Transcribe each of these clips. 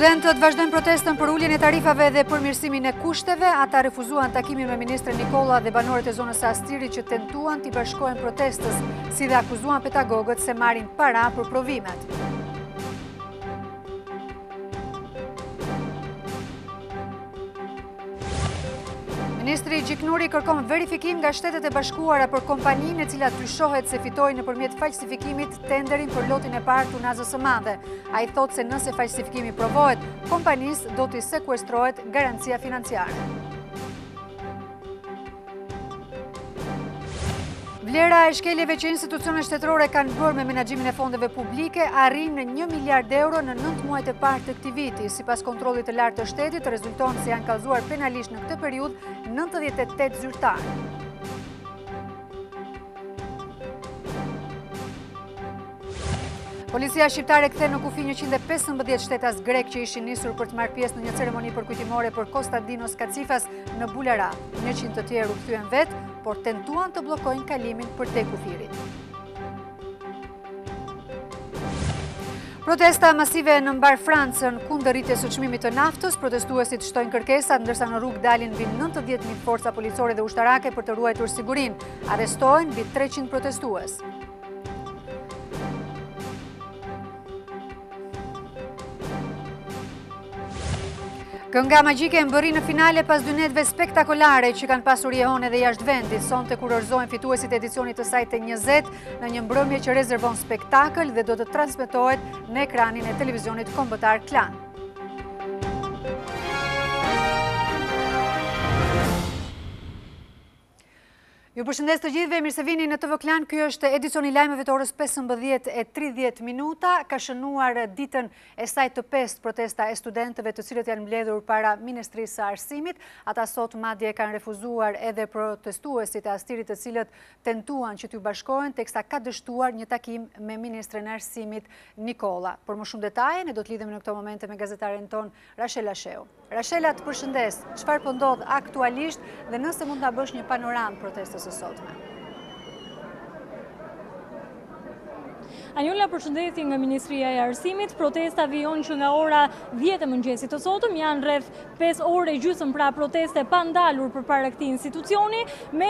Studentët vazhdojnë protestën për uljen e tarifave dhe përmirësimin e kushteve. Ata refuzuan takimin me ministrin Nikola dhe banorët e zonës së Astirit që tentuan t'i bashkohen protestës, si dhe akuzuan pedagogët se marrin para për provimet. Ministri Gjiknuri kërkon verifikim nga Shtetet e Bashkuara për kompaninë e cila dyshohet se fitoi nëpërmjet falsifikimit tenderin për lotin e parë tunazës së madhe. Ai thotë se nëse falsifikimi provohet, kompanisë do t'i sekuestrohet garancia financiare. Vlera e shkeljeve që institucionet shtetërore kanë bërë me menaxhimin e fondeve publike arrin në 1 miliard euro në 9 muajt e parë të këtij viti. Sipas kontrollit të lartë të shtetit, rezulton se janë kallëzuar penalisht në këtë periudhë 98 zyrtarë. Policia shqiptare kthe në kufi 115 shtetas grek që ishin nisur për të marrë pjesë në një ceremoni përkujtimore për Kostadinos Kacifas në Bulara. 100 të tjerë u kthyen vet, por tentuan të bllokojnë kalimin përtej kufirit. Protesta masive në mbar Francën kundër rritjes së çmimit të naftës, protestuesit shtojnë kërkesat, ndërsa në rrugë dalin mbi 90.000 forca policore dhe ushtarake për të ruajtur sigurinë. Arrestohen mbi 300 protestues. Kënga magjike mbërri në finale pas dy netëve spektakolare që kanë pasur jehone dhe jashtë vendit. Sonte kurorëzohen fituesit e edicionit të sajtë 20 në një mbrëmje që rezervon spektakël dhe do të transmetohet në ekranin e televizionit kombëtar Klan. Ju përshëndes të gjithëve, mirë se vini në TV Klan. Ky është edicioni lajmeve të orës 15:30. Ka shënuar ditën e saj të 5 protesta e studentëve të cilët janë mbledhur para Ministrisë së Arsimit. Ata sot madje kanë refuzuar edhe protestuesit e Astirit të cilët tentuan që t'u bashkohen, teksa ka dështuar një takim me Ministrin e Arsimit Nikola. Por më shumë detaje ne do të lidhemi në këto momente me gazetaren ton Rashela Sheu. Rashela, të përshëndes. Çfarë po ndodh aktualisht dhe nëse mund ta bësh një panoramë protestës së sotme? Anjola, përshëndetje nga Ministria e Arsimit. Protesta vijon që nga ora 10 e mëngjesit të sotëm, janë rreth 5 orë e gjysmë pra proteste pa ndalur përpara këtij institucioni, me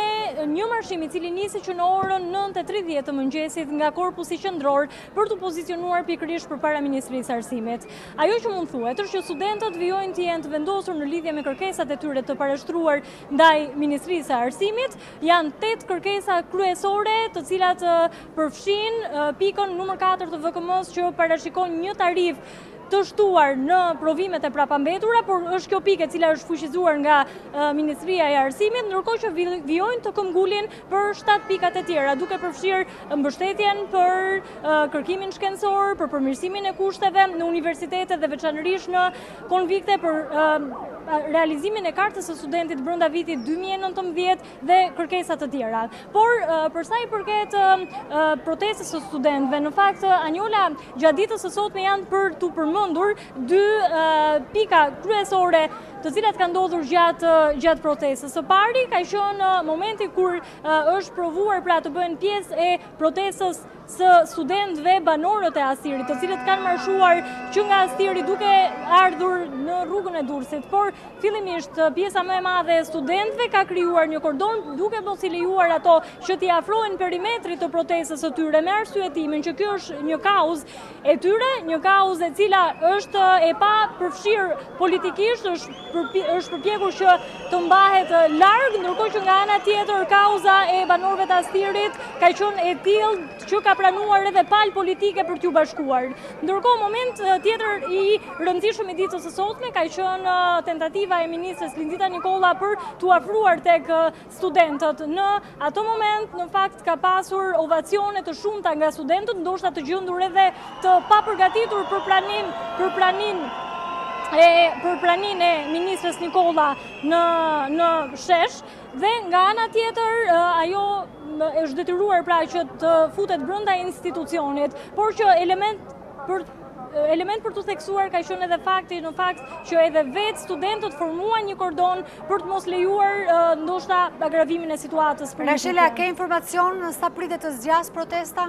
një marshim i cili nisi që në orën 9:30 të mëngjesit nga korpusi qendror për të pozicionuar pikërisht përpara Ministrisë së Arsimit. Ajo që mund thuhet është që studentët vijojnë të jenë të vendosur në lidhje me kërkesat e tyre të parashtruar ndaj Ministrisë së Arsimit. Janë 8 kërkesa kryesore, të cilat përfshin pikën numër 4 të VKM-s që parashikon një tarif të shtuar në provimet e prapambetura, por është kjo pikë e cila është fuqizuar nga Ministria e Arsimit, ndërkohë që vijojnë të këmbgulin për 7 pikat e tjera, duke përfshirë mbështetjen për kërkimin shkencor, për përmirësimin e kushteve në universitete dhe veçanërisht në konvikte për realizimin e kartës së studentit brenda vitit 2019 dhe kërkesa të tjera. Por për sa i përket protestës së studentëve, në fakt Anjola, gjatë ditës së sotme janë për të përmendur dy pika kryesore të cilat kanë ndodhur gjatë protestës. Së pari ka qenë momenti kur është provuar pra të bëhen pjesë e protestës së studentëve banorët e Astirit, të cilët kanë marshuar që nga Astiri duke ardhur në rrugën e Durrësit, por fillimisht pjesa më e madhe e studentëve ka krijuar një kordon duke mos i lejuar ato që t'i afrohen perimetrit të protestës së tyre, me arsyetimin që kjo është një kauzë e tyre, një kauzë e cila është e pa përfshirë politikisht, është përpjekur që të mbahet larg, ndërkohë që nga ana tjetër kauza e banorëve të Astirit ka qenë e tillë që ka pranuar edhe palë politike për t'u bashkuar. Ndërkohë, moment tjetër i rëndësishëm i ditës së sotme ka qenë tentativa e ministres Lindita Nikola për t'u afruar tek studentët. Në ato moment, në fakt, ka pasur ovacione të shumta nga studentët, ndoshta të gjendur edhe të papërgatitur për pranin e ministres Nikola në shesh, dhe nga ana tjetër ajo është detyruar pra që të futet brenda institucionit, por që element për të theksuar ka qenë edhe fakti në fakt që edhe vetë studentët formuan një kordon për të mos lejuar ndoshta agravimin e situatës politike. Rashela, ke informacion sa pritet të zgjas protesta?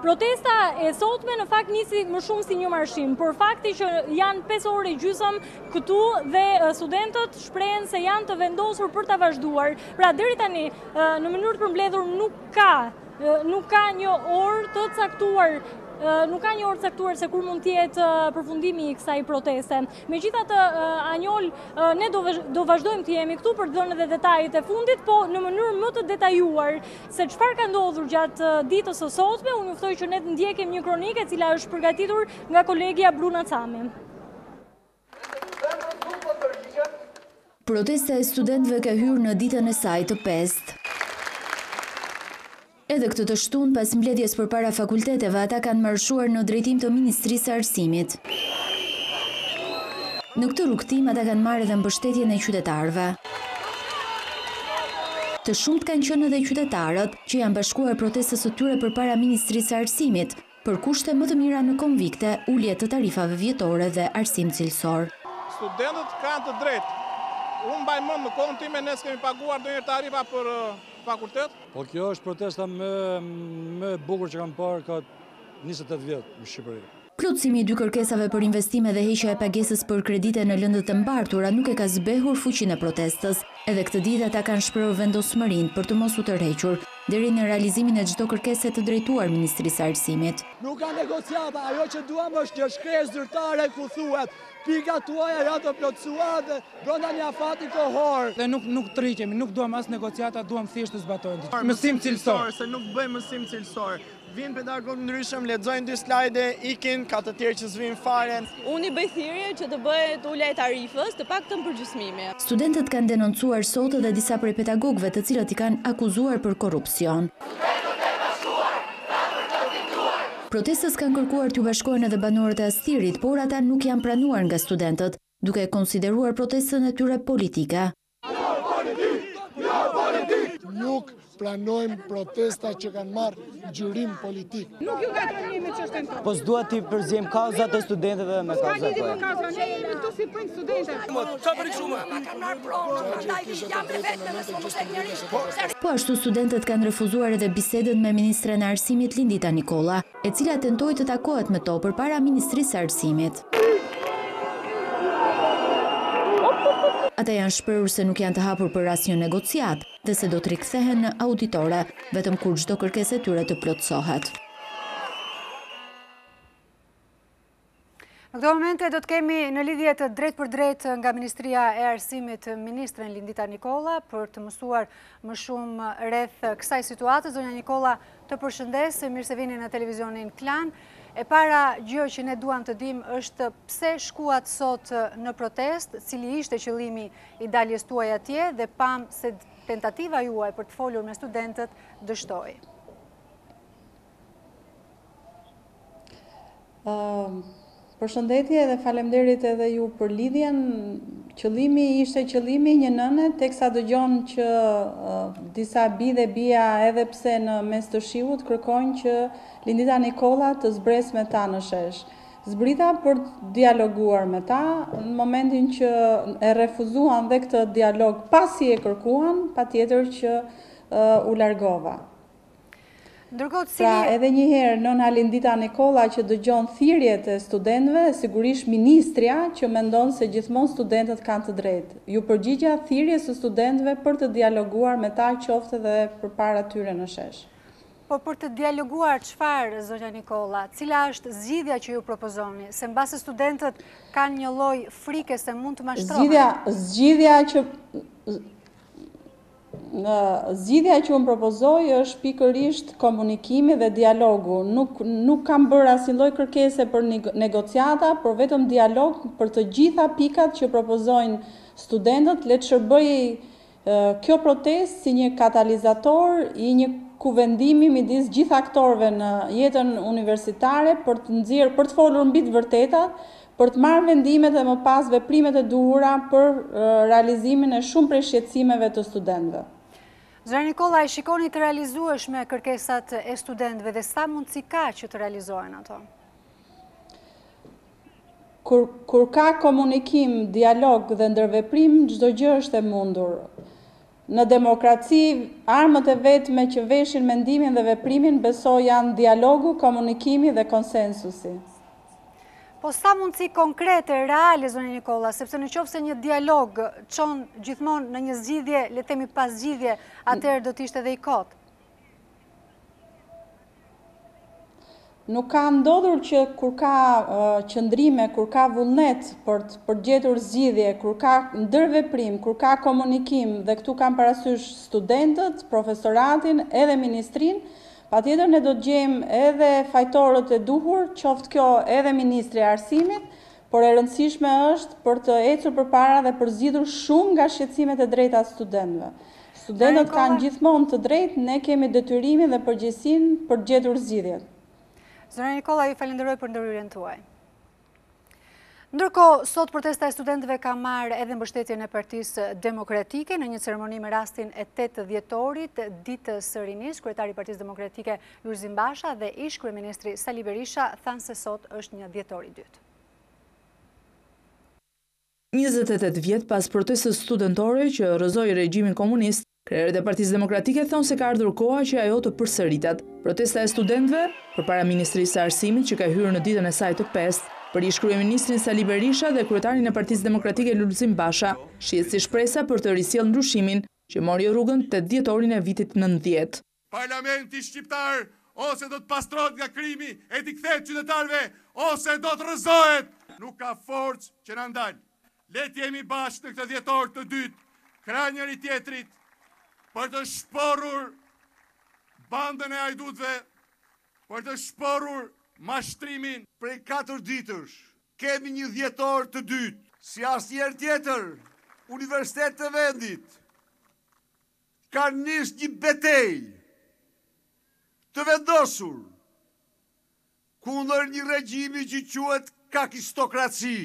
Protesta e sotme në fakt nisi më shumë si një marshim, por fakti që janë 5 orë e gjysmë këtu dhe studentët shprehen se janë të vendosur për ta vazhduar. Pra deri tani në mënyrë të përmbledhur nuk ka një orë të caktuar. Nuk ka një orë caktuar se kur mund t'jetë përfundimi i kësaj proteste. Megjithatë, Anjol, ne do vazhdojmë të jemi këtu për të dhënë edhe detajet e fundit, po në mënyrë më të detajuar se çfarë ka ndodhur gjatë ditës së sotme, unë juftoj që ne të ndjekim një kronikë e cila është përgatitur nga kolegja Bruna Cami. Protesta e studentëve ka hyrë në ditën e saj të 5. Edhe këtë të shtunë, pas mbledhjes përpara fakulteteve, ata kanë marshuar në drejtim të Ministrisë së Arsimit. Në këtë rrugtim, ata kanë marrë edhe mbështetjen e qytetarëve. Të shumt kanë qenë edhe qytetarët që janë bashkuar protestës së tyre përpara Ministrisë së Arsimit, për kushte më të mira në konvikte, ulje të tarifave vjetore dhe arsim cilësor. Studentët kanë të drejtë. Unë mbaj mend në kohën time ne s'kemi paguar ndonjë tarifa për fakultet. Po kjo është protesta më e bukur që kam parë ka 28 vjet në Shqipëri. Plotësimi i dy kërkesave për investime dhe heqja e pagesës për kredite në lëndët të mbartura nuk e ka zbehur fuqinë e protestës. Edhe këtë ditë ata kanë shprehur vendosmërinë për të mos u tërhequr deri në realizimin e çdo kërkese të drejtuar Ministrisë së Arsimit. Nuk ka negociata, ajo që duam është një shkresë zyrtare ku thuhet pikat tuaja janë të plotësuara dhe brenda një afati kohor. Dhe nuk tërhiqemi, nuk duam as negociata, duam thjesht të zbatojnë. Mësim cilësor. Se nuk bëjmë mësim cilësor. Vinë pedagogë ndryshëm, lexojnë 2 slajde, ikin, ka të tjerë që s'vinë fare. Unë i bëj thirrje që të bëhet ulja e tarifës, të paktën përgjysmimi. Studentët kanë denoncuar sot edhe disa prej pedagogëve të cilët i kanë akuzuar për korrupsion. Protestës kanë kërkuar t'u bashkohen edhe banorët e Astirit, por ata nuk janë pranuar nga studentët, duke konsideruar protestën e tyre politike. Nuk pranojmë protesta që kanë marrë gjyrim politik. Nuk ju gatrojmë çështën tonë. Po s'dua ti përziem kauzat e studentëve me kauzat e tyre. Ne këtu si punj studentëve. Po ashtu studentët kanë refuzuar edhe bisedën me ministren e Arsimit Lindita Nikola, e cila tentoi të takohet me to përpara Ministrisë së Arsimit. Ata janë shprehur se nuk janë të hapur për asnjë negociat dhe se do të rikthehen në auditore vetëm kur çdo kërkesë e tyre të plotësohet. Në këto momente do të kemi në lidhje të drejt për drejt nga Ministria e Arsimit ministren Lindita Nikola për të mësuar më shumë rreth kësaj situate. Zonja Nikola, të përshëndes, mirë se vini në televizionin Klan. E para gjë që ne duam të dim është pse shkuat sot në protest, cili ishte qëllimi i daljes tuaj atje dhe pam se tentativa juaj për të folur me studentët dështoi. Përshëndetje dhe faleminderit edhe ju për lidhjen. Qëllimi ishte qëllimi një nëne, teksa dëgjon që disa bi dhe bia edhe pse në mes të shiut kërkojnë që Lindita Nikola të zbres me ta në shesh. Zbrita për të dialoguar me ta, në momentin që e refuzuan dhe këtë dialog pasi e kërkuan, patjetër që u largova. Pra edhe njëherë nëna Lindita Nikola që dëgjon thirrjet e studentëve, sigurisht ministrja që mendon se gjithmonë studentët kanë të drejtë. Ju përgjigja thirrjes së studentëve për të dialoguar me ta qoftë edhe përpara tyre në shesh. Po për të dialoguar çfarë, zonja Nikola, cila është zgjidhja që ju propozoni? Se mbase studentët kanë një lloj frike se mund të mashtrohen. Zgjidhja që unë propozoj është pikërisht komunikimi dhe dialogu. Nuk kam bërë asnjë lloj kërkese për negociata, por vetëm dialog për të gjitha pikat që propozojnë studentët. Le të shërbëj kjo protestë si një katalizator i një kuvendimi midis gjithë aktorëve në jetën universitare për të folur mbi të vërtetat, për të marrë vendimet dhe më pas veprimet e duhura për realizimin e shumë prej shqetësimeve të studentëve. Zonja Nikola, e shikoni të realizueshme kërkesat e studentëve dhe sa mundësi ka që të realizohen ato? Kur ka komunikim, dialog dhe ndërveprim, çdo gjë është e mundur. Në demokraci, armët e vetme që veshin mendimin dhe veprimin besoj janë dialogu, komunikimi dhe konsensusi. Po sa mundësi konkrete, reale, zoni Nikola, sepse në qoftë se një dialog çon gjithmonë në një zgjidhje, le të themi pas zgjidhje, atëherë do të ishte edhe i kotë. Nuk ka ndodhur që kur ka qëndrime, kur ka vullnet për gjetur zgjidhje, kur ka ndërveprim, kur ka komunikim, dhe këtu kam parasysh studentët, profesoratin, edhe ministrin, patjetër ne do të gjejmë edhe fajtorët e duhur, qoftë kjo edhe ministri i arsimit, por e rëndësishme është për të ecur përpara dhe për zgjidhur shumë nga shqetësimet e drejta të studentëve. Studentët kanë gjithmonë të drejtë, ne kemi detyrimin dhe përgjegjësinë për të gjetur zgjidhjet. Zona Nikola, ju falenderoj për ndërhyrjen tuaj. Ndërkohë, sot protesta e studentëve ka marrë edhe mbështetjen e Partisë Demokratike në një ceremoni me rastin e 8 dhjetorit, ditës së rinisë. Kryetari i Partisë Demokratike Lulzim Basha dhe ish kryeministri Sali Berisha thanë se sot është një dhjetor i dytë. 28 vjet pas protestës studentore që rrëzoi regjimin komunist, krerët e Partisë Demokratike thonë se ka ardhur koha që ajo të përsëritet. Protesta e studentëve përpara Ministrisë së Arsimit që ka hyrë në ditën e saj të 5, për ish kryeministrin Sali Berisha dhe kryetarin e Partisë Demokratike Lulzim Basha, shihet si shpresa për të risjellë ndryshimin që mori rrugën 8 dhjetorin e vitit 90. Parlamenti shqiptar ose do të pastrohet nga krimi e t'i kthehet qytetarëve ose do të rrëzohet. Nuk ka forcë që na ndal. Le të jemi bashkë në këtë dhjetor të dytë, krah njëri tjetrit për të shporur bandën e ajdutëve, për të shporur mashtrimin. Prej 4 ditësh kemi një dhjetor të dytë, si asnjëherë tjetër. Universitetet e vendit kanë nisë një betejë të vendosur kundër një regjimi që quhet kakistokraci.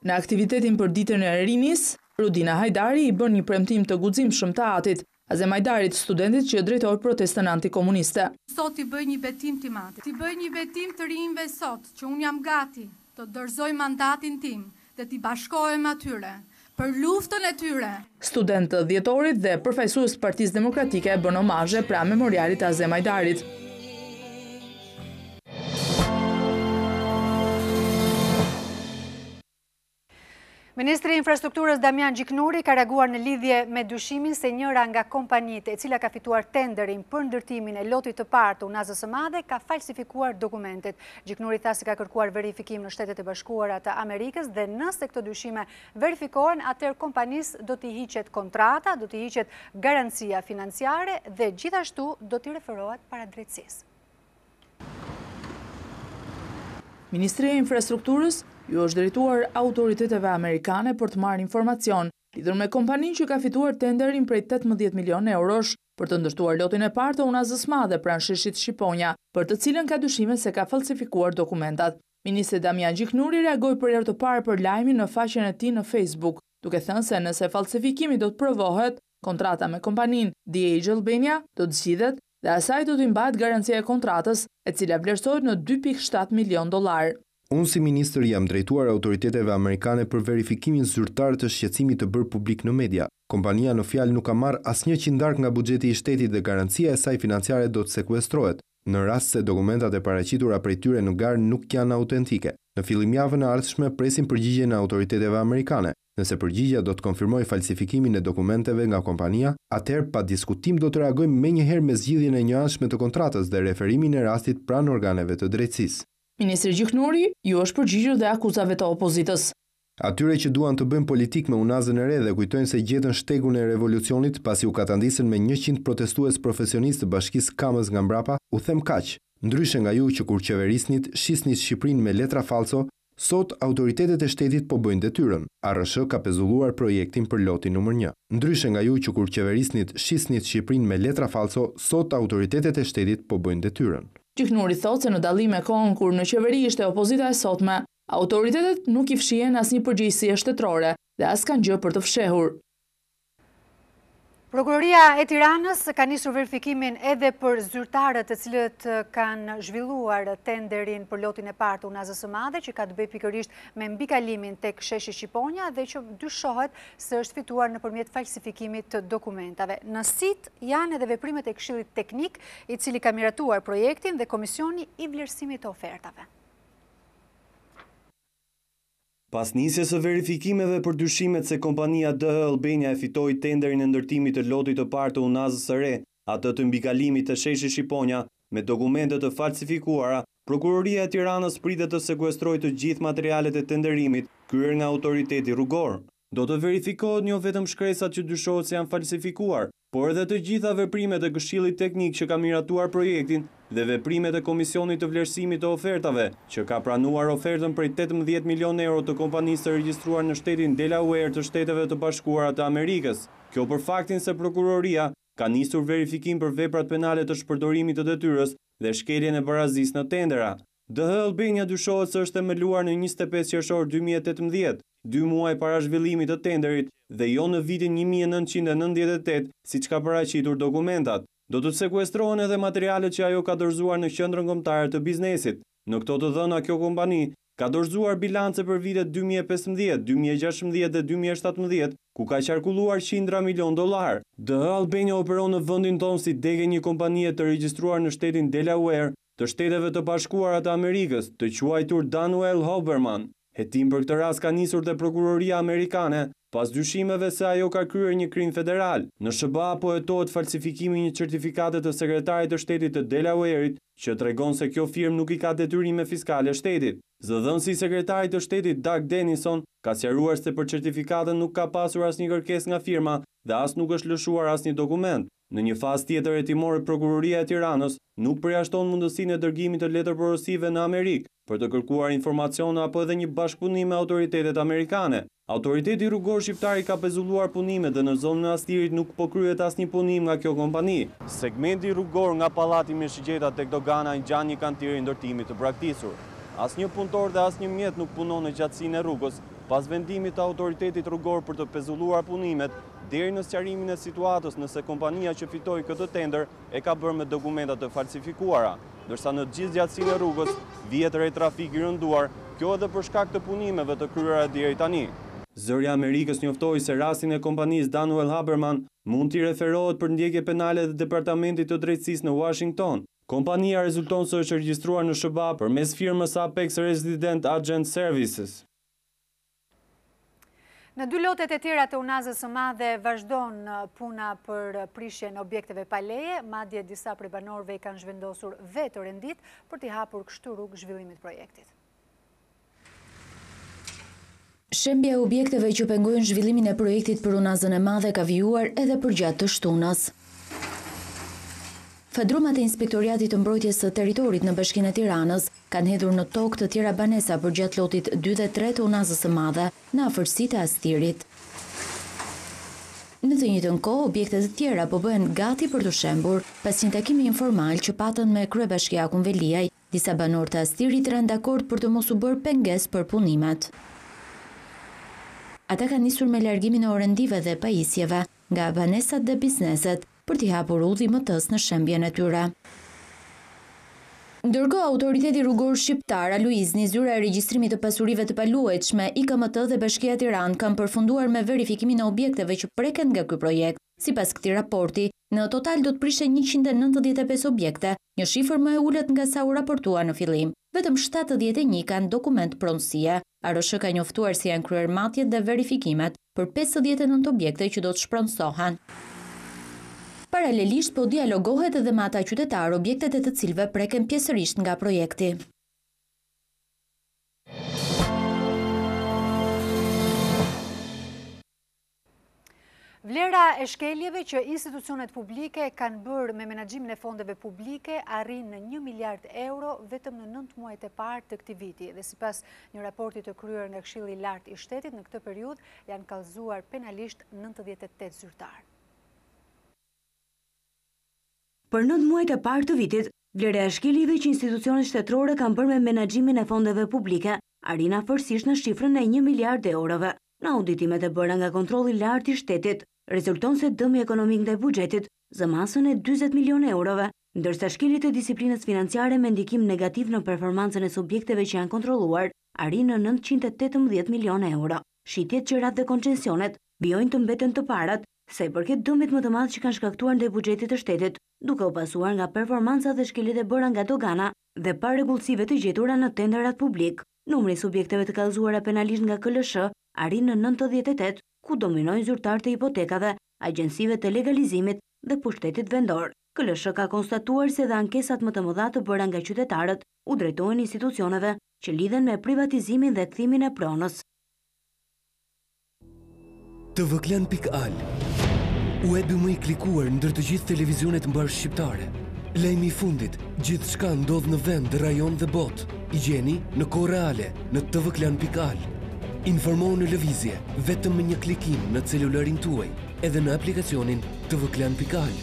Në aktivitetin për ditën e rinis, Rudina Hajdari i bën një premtim të guximshëm të atit, Azem Hajdarit, studentit që drejtoi protestën antikomuniste. Sot i bëj një betim timatit. I bëj një betim të rinjve sot, që unë jam gati të dorëzoj mandatin tim dhe t'i bashkohem atyre për luftën e tyre. Studentët dhjetorit dhe përfaqësues Partisë Demokratike bën omazhe pra memorialit Azem Hajdarit. Ministri i Infrastrukturës Damian Gjiknuri ka reaguar në lidhje me dyshimin se njëra nga kompanitë e cila ka fituar tenderin për ndërtimin e lotit të parë të Unazës së Madhe ka falsifikuar dokumentet. Gjiknuri tha se ka kërkuar verifikim në Shtetet e Bashkuara të Amerikës dhe nëse këto dyshime verifikohen, atëherë kompanisë do t'i hiqet kontrata, do t'i hiqet garancia financiare dhe gjithashtu do t'i referohet paradrejtësisë. Ministria e Infrastrukturës ju është drejtuar autoriteteve amerikane për të marrë informacion lidhur me kompaninë që ka fituar tenderin prej 18 milion eurosh për të ndërtuar lotin e parë të Unazës Madhe pranë sheshit Shqiponja, për të cilën ka dyshime se ka falsifikuar dokumentat. Ministri Damian Gjiknuri reagoi për herë të parë për lajmin në faqen e tij në Facebook, duke thënë se nëse falsifikimi do të provohet, kontrata me kompaninë DH Albania do të zgjidhet dhe asaj do t'i mbahet garancia e kontratës, e cila vlerësohet në 2.7 milion dollar. Unë si ministër jam drejtuar autoriteteve amerikane për verifikimin zyrtar të shqetësimit të bërë publik në media. Kompania në fjalë nuk ka marrë asnjë qindark nga buxheti i shtetit dhe garancia e saj financiare do të sekuestrohet, në rast se dokumentat e paraqitura prej tyre në garë nuk janë autentike. Në fillim javën e ardhshme presim përgjigjen e autoriteteve amerikane. Nëse përgjigja do të konfirmojë falsifikimin e dokumenteve nga kompania, atëherë pa diskutim do të reagojmë menjëherë me zgjidhjen e njëanshme të kontratës dhe referimin e rastit pranë organeve të drejtësisë. Ministri Gjiknuri ju është përgjigjur dhe akuzave të opozitës. Atyre që duan të bëjnë politik me Unazën e Re dhe kujtojnë se gjetën shtegun e revolucionit pasi u katandisën me 100 protestues profesionistë të Bashkisë Kamës nga mbrapa, u them kaq. Ndryshe nga ju që kur qeverisnit shisnit Shqipërinë me letra falso, sot autoritetet e shtetit po bëjnë detyrën. ARSH ka pezulluar projektin për lotin numër 1. Ndryshe nga ju që kur qeverisnit shisnit Shqipërinë me letra falso, sot autoritetet e shtetit po bëjnë detyrën. Gjiknuri thotë se në dallim me kohën kur në qeveri ishte opozita e sotme, autoritetet nuk i fshihen asnjë përgjegjësi shtetërore dhe as kanë gjë për të fshehur. Prokuroria e Tiranës ka nisur verifikimin edhe për zyrtarët të cilët kanë zhvilluar tenderin për lotin e parë të unazës së madhe, që ka të bëjë pikërisht me mbikalimin tek sheshi Shqiponja dhe që dyshohet se është fituar nëpërmjet falsifikimit të dokumentave. Në sit janë edhe veprimet e Këshillit Teknik, i cili ka miratuar projektin, dhe Komisioni i Vlerësimit të Ofertave. Pas nisjes së verifikimeve për dyshimet se kompania DH Albania e fitoi tenderin e ndërtimit të lotit të parë të unazës së re, atë të mbikalimit të sheshi Shqiponja, me dokumente të falsifikuara, Prokuroria e Tiranës pritet të sekuestrojë të gjithë materialet e tenderimit kryer nga autoriteti rrugor. Do të verifikohet jo vetëm shkresat që dyshohet se janë falsifikuar, por edhe të gjitha veprimet e Këshillit Teknik që ka miratuar projektin dhe veprimet e Komisionit të Vlerësimit të Ofertave, që ka pranuar ofertën prej 18 milion euro të kompanisë të regjistruar në shtetin Delaware të Shteteve të Bashkuara të Amerikës. Kjo për faktin se prokuroria ka nisur verifikim për veprat penale të shpërdorimit të detyrës dhe shkeljen e barazisë në tendera. DH Albania dyshohet se është themeluar në 25 qershor 2018, 2 muaj para zhvillimit të tenderit dhe jo në vitin 1998, siç ka paraqitur dokumentat. Do të sekuestrohen edhe materialet që ajo ka dorëzuar në Qendrën Kombëtare të Biznesit. Në këto të dhëna kjo kompani ka dorëzuar bilance për vitet 2015, 2016 dhe 2017, ku ka qarkulluar $100 milion. DH Albania operon në vendin tonë si dege një kompanie të regjistruar në shtetin Delaware të Shteteve të Bashkuara të Amerikës, të quajtur Daniel Hoberman. Hetim për këtë rast ka nisur dhe Prokuroria Amerikane, pas dyshimeve se ajo ka kryer një krim federal. Në SBA po hetohet falsifikimi një certifikate të sekretarit të shtetit të Delaware'it, që tregon se kjo firmë nuk i ka detyrime fiskale shtetit. Zëdhënësi i sekretarit të shtetit Doug Denison ka sqaruar se për certifikatën nuk ka pasur asnjë kërkesë nga firma dhe as nuk është lëshuar asnjë dokument. Në një fazë tjetër hetimore, Prokuroria e Tiranës nuk përjashton mundësinë e dërgimit të letër porosive në Amerikë për të kërkuar informacione apo edhe një bashkëpunim me autoritetet amerikane. Autoriteti rrugor shqiptar i ka pezulluar punimet dhe në zonën e Astirit nuk po kryhet asnjë punim nga kjo kompani. Segmenti rrugor nga pallati me shigjeta tek dogana ngjan një kantier ndërtimit të braktisur. Asnjë punëtor dhe asnjë mjet nuk punon në gjatësinë e rrugës pas vendimit të autoritetit rrugor për të pezulluar punimet deri në sqarimin e situatës nëse kompania që fitoi këtë tender e ka bërë me dokumenta të falsifikuara, ndërsa në gjithë gjatësinë e rrugës vihet rreth trafik i rënduar, kjo edhe për shkak të punimeve të kryera deri tani. Zëri i Amerikës njoftoi se rastin e kompanisë Daniel Hoberman mund t'i referohet për ndjekje penale dhe Departamentit të Drejtësisë në Washington. Kompania rezulton se është regjistruar në SBA përmes firmës Apex Resident Agent Services. Në 2 lotet e tjera të unazës së madhe vazhdon puna për prishjen e objekteve pa leje, madje disa prej banorëve i kanë zhvendosur vetë rendit për t'i hapur kështu rrugë zhvillimit projektit. Shembja e objekteve që pengojnë zhvillimin e projektit për unazën e madhe ka vijuar edhe përgjatë të shtunës. Fadrumat e Inspektoriatit të Mbrojtjes së Territorit në Bashkinë e Tiranës kanë hedhur në tokë të tjera banesa përgjatë lotit 2 dhe 3 të unazës së madhe në afërsitë e Astirit. Në të njëjtën kohë, objekte të tjera po bëhen gati për të shembur pas një takimi informal që patën me kryebashkiakun Veliaj, disa banorë të Astirit rënë dakord për të mos u bërë pengesë për punimet. Ata kanë nisur me largimin e orendive dhe pajisjeve nga banesat dhe bizneset për t'i hapur udhë më tës në shembjen e tyre. Ndërkohë, autoriteti rrugor shqiptar Aluizni, zyra e regjistrimit të pasurive të paluajtshme, IKMT dhe Bashkia e Tiranë kanë përfunduar me verifikimin e objekteve që preken nga ky projekt. Sipas këtij raporti, në total do të prishen 195 objekte, një shifër më e ulët nga sa u raportua në fillim. Vetëm 71 kanë dokument pronësie. ARSH ka njoftuar se janë kryer matjet dhe verifikimet për 59 objekte që do të shpronësohen. Paralelisht po dialogohet edhe me ata qytetarë objektet e të cilëve preken pjesërisht nga projekti. Vlera e shkeljeve që institucionet publike kanë bërë me menaxhimin e fondeve publike arrin në 1 miliard euro vetëm në 9 muajt e parë të këtij viti dhe sipas një raporti të kryer nga Këshilli i Lartë i Shtetit në këtë periudhë janë kallëzuar penalisht 98 zyrtarë. Për 9 muajt e parë të vitit, vlera e shkeljeve që institucionet shtetërore kanë bërë me menaxhimin e fondeve publike arrin afërsisht në shifrën e 1 miliard eurove. Në auditimet e bëra nga kontrolli i lartë i shtetit, rezulton se dëmi ekonomik ndaj buxhetit zë masën e 40 milionë eurove, ndërsa shkeljet e disiplinës financiare me ndikim negativ në performancën e subjekteve që janë kontrolluar arrin në 918 milionë euro. Shitjet, qerat dhe koncesionet bijojnë të mbeten të parat sa i përket dëmit më të madh që kanë shkaktuar ndaj buxhetit të shtetit, duke u pasuar nga performanca dhe shkeljet e bëra nga dogana dhe pa rregullsive të gjetura në tenderat publik. Numri i subjekteve të kallëzuara penalisht nga KLSH arrin në 98, ku dominojnë zyrtarët e hipotekave, agjensive të legalizimit dhe pushtetit vendor. KLSH ka konstatuar se dhe ankesat më të mëdha të bëra nga qytetarët u drejtohen institucioneve që lidhen me privatizimin dhe kthimin e pronës. tvklan.al, webi më i klikuar ndër të gjithë televizionet mbar shqiptare. Lajmi i fundit, gjithçka ndodh në vend, rajon dhe botë. I gjeni në kohë reale në tvklan.al. Informohu në lëvizje vetëm me një klikim në celularin tuaj, edhe në aplikacionin tvklan.al.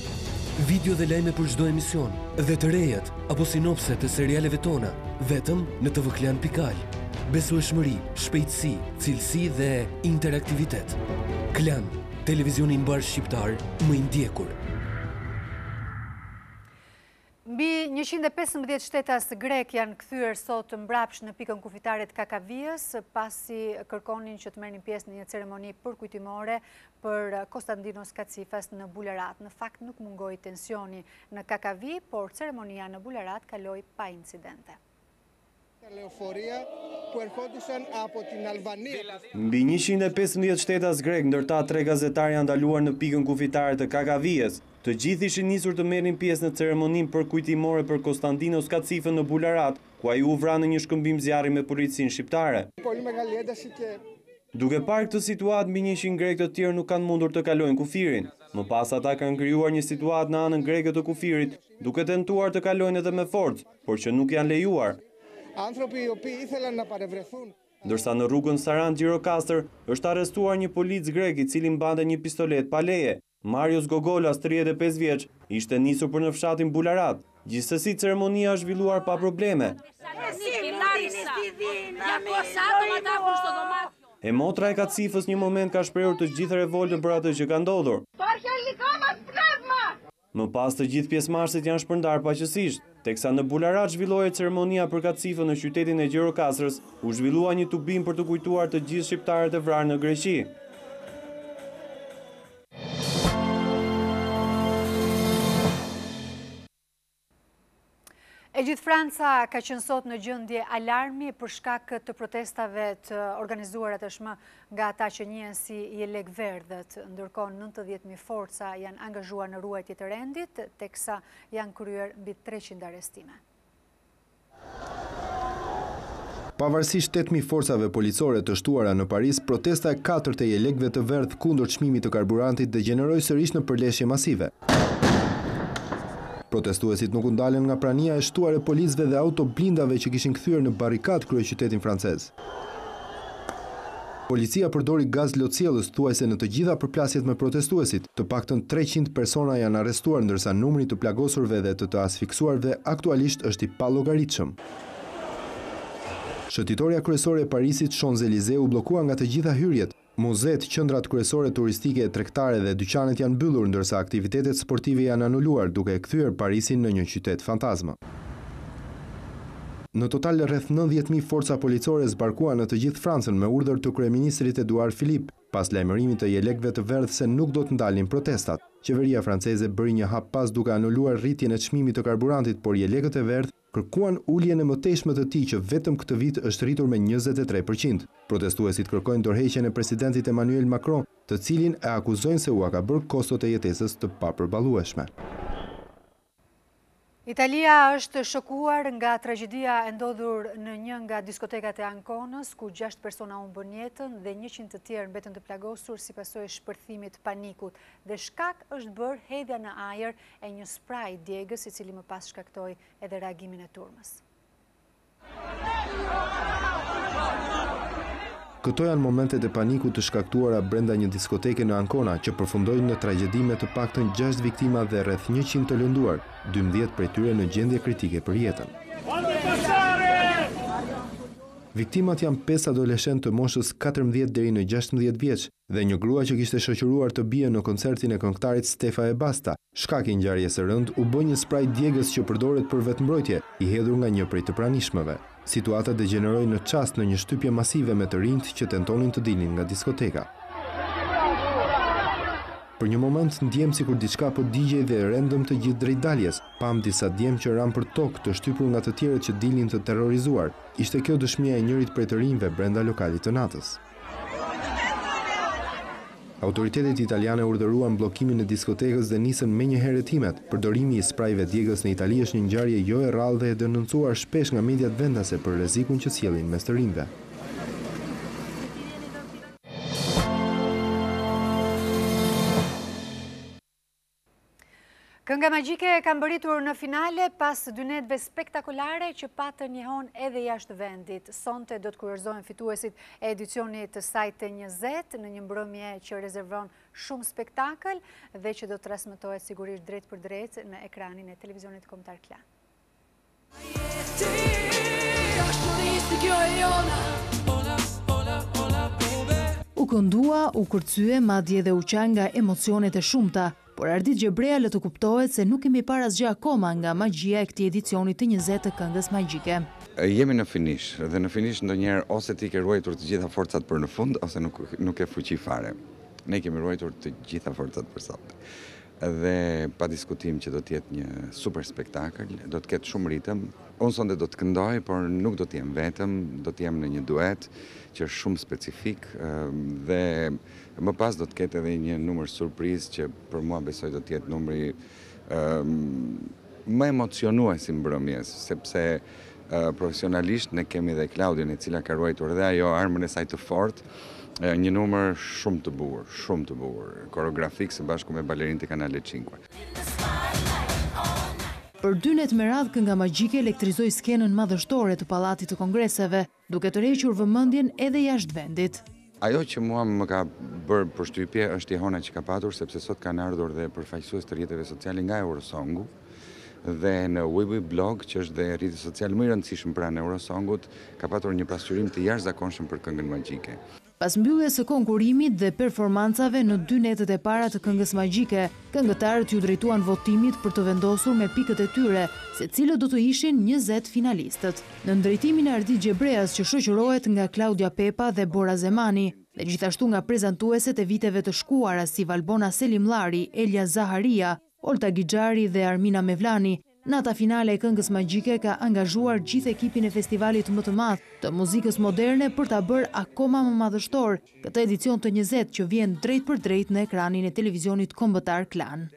Video dhe lajme për çdo emision, dhe të rejat apo sinopse të serialeve tona, vetëm në tvklan.al. Besueshmëri, shpejtësi, cilësi dhe interaktivitet. Klan, televizioni mbar shqiptar më i ndjekur. Mbi 115 shtetas grek janë kthyer sot mbrapsht në pikën kufitare të Kakavijës, pasi kërkonin që të merrnin pjesë në një ceremoni përkujtimore për Konstantinos Katsifas në Bulerat. Në fakt nuk mungoi tensioni në Kakavi, por ceremonia në Bulerat kaloi pa incidente. Mbi 115 shtetas grek, ndërta 3 gazetarë janë ndaluar në pikën kufitare të Kakavijës. Të gjithë ishin nisur të merrin pjesë në ceremoninë përkujtimore për Konstantinos Katsifën në Bularat, ku ai u vra në një shkëmbim zjarri me policinë shqiptare. Duke parë këtë situatë, mbi 100 grek të tjerë nuk kanë mundur të kalojnë kufirin. Më pas ata kanë krijuar një situatë në anën greke të kufirit, duke tentuar të kalojnë edhe me forcë, por që nuk janë lejuar. Ndërsa në rrugën Saran Gjirokastër është arrestuar një polic grek i cili mbante një pistolet pa leje. Marios Gogolas, 35 vjeç, ishte nisur për në fshatin Bularat. Gjithsesi ceremonia është zhvilluar pa probleme. E motra e Katsifës një moment ka shprehur të gjithë revoltën për atë që ka ndodhur. Më pas të gjithë pjesëmarrësit janë shpërndar paqësisht, teksa në Bularat zhvillohej ceremonia për Katsifën në qytetin e Gjirokastrës, u zhvillua një tubim për të kujtuar të gjithë shqiptarët e vrarë në Greqi. E gjithë Franca ka qenë sot në gjendje alarmi për shkak të protestave të organizuara tashmë nga ata që njihen si jelek verdhët, ndërkohë 90.000 forca janë angazhuar në ruajtje të rendit, teksa janë kryer mbi 300 arrestime. Pavarësisht 8.000 forcave policore të shtuara në Paris, protesta e 4 të jelekëve të verdh kundër çmimit të karburantit degeneroi sërish në përleshje masive. Protestuesit nuk u ndalen nga prania e shtuar e policëve dhe autoblindave që kishin kthyer në barrikad kryeqytetin francez. Policia përdori gaz lotësiellës thuajse në të gjitha përplasjet me protestuesit. Të paktën 300 persona janë arrestuar, ndërsa numri të plagosurve dhe të aksuarve aktualisht është i pallogaritshëm. Shëtitoria kryesore e Parisit, Champs-Élysées, u bllokua nga të gjitha hyrjet. Muzet, qendrat kryesore turistike, tregtare dhe dyqanet janë mbyllur, ndërsa aktivitetet sportive janë anuluar, duke kthyer Parisin në një qytet fantazma. Në total rreth 90.000 forca policore zbarkuan në të gjithë Francën me urdhër të kryeministrit Edouard Philippe, pas lajmërimit të jelekëve të verdhë se nuk do të ndalin protestat. Qeveria franceze bëri një hap pas duke anuluar rritjen e çmimit të karburantit, por jelekët e verdhë kërkuan uljen e mëtejshme të tij që vetëm këtë vit është rritur me 23%. Protestuesit kërkojnë dorëheqjen e presidentit Emmanuel Macron, të cilin e akuzojnë se u ka bërë kostot e jetesës të papërballueshme. Italia është shokuar nga tragjedia e ndodhur në një nga diskotekat e Anconës, ku 6 persona humbën jetën dhe 100 të tjerë mbetën të plagosur si pasojë e shpërthimit panikut. Dhe shkak është bërë hedhja në ajër e një spray djegës, i cili më pas shkaktoi edhe reagimin e turmës. Këto janë momentet e panikut të shkaktuara brenda një diskoteke në Ancona, që përfundoi në tragjedi me të paktën 6 viktima dhe rreth 100 të lënduar, 12 prej tyre në gjendje kritike për jetën. Viktimat janë 5 adoleshentë të moshës 14 deri në 16 vjeç dhe një grua që kishte shoqëruar të bien në koncertin e këngëtarit Stefa e Basta. Shkaki i ngjarjes së rënd u bë një spray djegës që përdoret për vetmbrojtje, i hedhur nga një prej të pranishmëve. Situata degeneroi në çast në një shtypje masive me të rinjt që tentonin të dilnin nga diskoteka. Për një moment ndjem sikur diçka po digjej dhe rendëm të gjithë drejt daljes. Pam disa djem që ran për tokë të shtypur nga të tjerët që dilnin të terrorizuar. Ishte kjo dëshmia e njërit prej të rinjve brenda lokalit të natës. Autoritetet italiane urdhëruan bllokimin e diskotekës dhe nisën menjëherë hetimet. Përdorimi i sprajve djegës në Itali është një ngjarje jo e rrallë dhe e denoncuar shpesh nga mediat vendase për rrezikun që sjellin mes të rinjve. Kënga magjike ka mbërritur në finale pas dynetve spektakolare që patën njehon edhe jashtë vendit. Sonte do të kurorëzohen fituesit e edicionit të sajtë 20 në një mbrëmje që rezervon shumë spektakël dhe që do të transmetohet sigurisht drejt për drejt në ekranin e televizionit kombëtar Klan. U këndua, u kërcye, madje dhe u qan nga emocionet e shumta. Por ardit Gjebrea le të kuptohet se nuk kemi parë asgjë akoma nga magjia e këtij edicioni të 20 të këngës magjike. Jemi në finish dhe në finish ndonjëherë ose ti ke ruajtur të gjitha forcat për në fund ose nuk e fuqi fare. Ne kemi ruajtur të gjitha forcat për sot. Dhe pa diskutim që do të jetë një super spektakël, do të ketë shumë ritëm. Unë sonde do të këndoj, por nuk do të jem vetëm, do të jem në një duet që është shumë specifik dhe më pas do të ketë edhe një numër surprizë që për mua besoj do të jetë numri më emocionues si mbrëmjes, sepse profesionalisht ne kemi dhe Claudian e cila ka ruajtur dhe ajo armën e saj të fortë, një numër shumë të bukur, koreografik së bashku me balerinë të Kanalit 5. Për dynet me radhë kënga magjike elektrizoi skenën madhështore të Pallatit të Kongreseve, duke tërhequr vëmendjen edhe jashtë vendit. Ajo që mua më ka bërë përshtypje është jehona që ka patur, sepse sot kanë ardhur dhe përfaqësues të rrjeteve sociale nga Eurosongu dhe në WeWe Blog, që është dhe rrjeti social më i rëndësishëm pranë Eurosongut, ka patur një pasqyrim të jashtëzakonshëm për këngën magjike. Pas mbylljes së konkurimit dhe performancave në 2 netët e para të këngës magjike, këngëtarët ju drejtuan votimit për të vendosur me pikët e tyre se cilët do të ishin 20 finalistët. Në ndrejtimin e Ardit Gjebreas që shoqërohet nga Klaudia Pepa dhe Bora Zemani, dhe gjithashtu nga prezantueset e viteve të shkuara si Valbona Selimllari, Elja Zaharia, Olta Gixhari dhe Armina Mevlani, nata finale e këngës magjike ka angazhuar gjithë ekipin e festivalit më të madh të muzikës moderne për ta bërë akoma më madhështor këtë edicion të 20 që vjen drejt për drejt në ekranin e televizionit kombëtar Klan.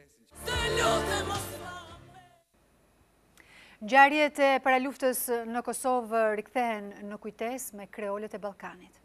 Ngjarjet e paraluftës në Kosovë rikthehen në kujtesë me kreolët e Ballkanit.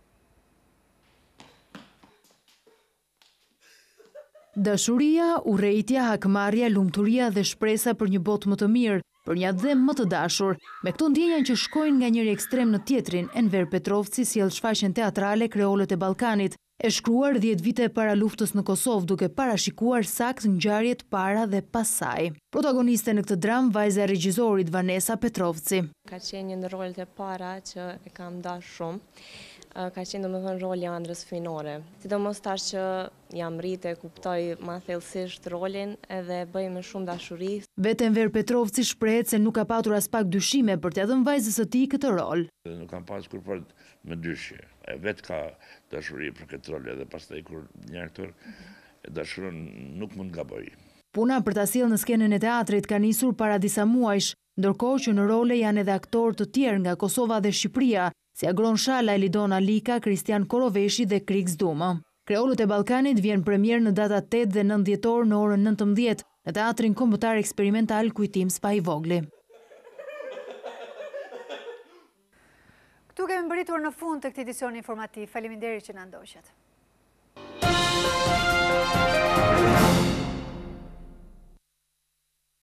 Dashuria, urrejtja, hakmarrja, lumturia dhe shpresa për një botë më të mirë, për një dhem më të dashur. Me këto ndjenja që shkojnë nga njëri ekstrem në tjetrin, Enver Petrovci sjell shfaqjen teatrale Kreolët e Ballkanit, e shkruar 10 vite para luftës në Kosovë, duke parashikuar sakt ngjarjet para dhe pas saj. Protagoniste në këtë dram, vajza e regjisorit Vanessa Petrovci. Ka qenë një ndër rolet e para që e kam dashur shumë. Ka qenë domethënë roli i ëndrrës fëminore. Sidomos tash që jam rritë e kuptoj më thellësisht rolin edhe bëj me shumë dashuri. Vetë Enver Petrovci shprehet se nuk ka patur as pak dyshime për t'ia dhënë vajzës së tij këtë rol. Nuk kam pasur kur fort me dyshje. Vetë ka dashuri për këtë rol edhe pastaj kur një aktor dashuron nuk mund gaboj. Puna për ta sjellë në skenën e teatrit ka nisur para disa muajsh, ndërkohë që në role janë edhe aktorë të tjerë nga Kosova dhe Shqipëria, si Agron Shala, Elidona Lika, Kristian Koroveshi dhe Kriks Duma. Kreolët e Ballkanit vjen premier në datat 8 dhe 9 dhjetor në orën 19 në teatrin kombëtar eksperimental Kujtim Spahivogli. Këtu kemi mbërritur në fund të këtij edicioni informativ. Faleminderit që na ndoqët.